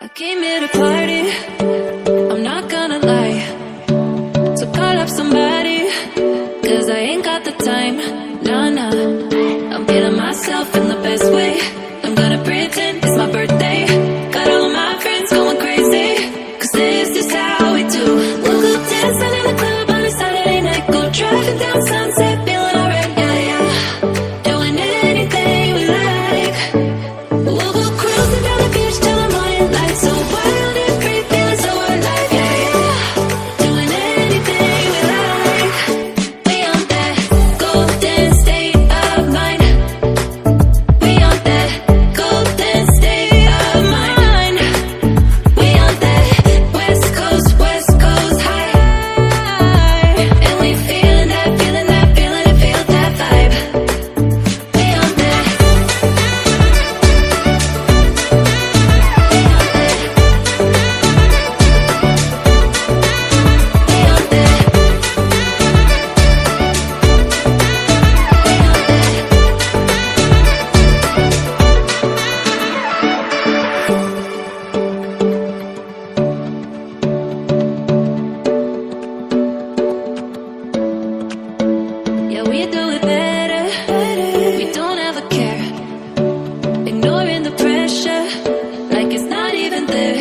I came here to party, I'm not gonna lie. So call up somebody, cause I ain't got the time. Nah, nah, I'm feeling myself in the best way. I'm gonna pretend it's my birthday. Got all of my friends going crazy, cause this is how we do. We'll go dancing in the club on a Saturday night. Go driving down Sunset, feeling alright, yeah, yeah. Doing anything we like. We'll go cruising down the beach till the morning light. So wild and free, feeling so alive, yeah, yeah. Doing anything we like. We on that golden state of mind. We on that golden state of mind. We on that West Coast high. And we feeling that, feeling that, feeling it, feel that vibe. We on that. Yeah, we do it better. We don't ever care. Ignoring the pressure, like it's not even there.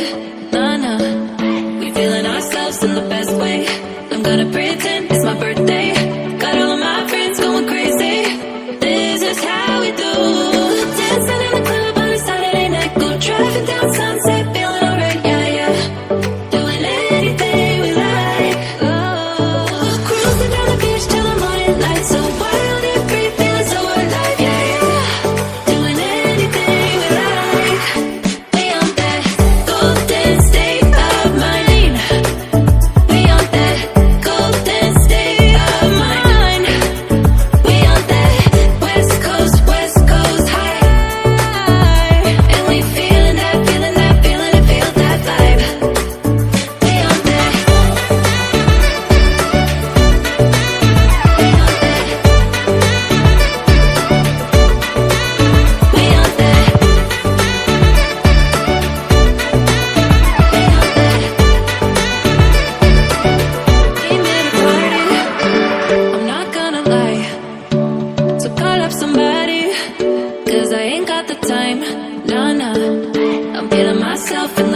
Nah, nah. We feeling ourselves in the best way. I'm gonna pretend it's my birthday. Got all of my friends going crazy. This is how we do. Dancing in the club on a Saturday night. Go driving down Sunset, feeling alright, yeah, yeah. Doing anything we like. Oh, cruising down the beach till the morning light. So wild and free, feeling so alive, yeah, yeah. Doing anything we like. We on that golden state of mind. We on that golden state of mind. We on that West Coast high. And we feeling that, feeling that, feeling it, feel that vibe. We on that. We on that. Came here to party, I'm not gonna lie. So call up somebody, cause I ain't got the time. Nah, nah, I'm feeling myself in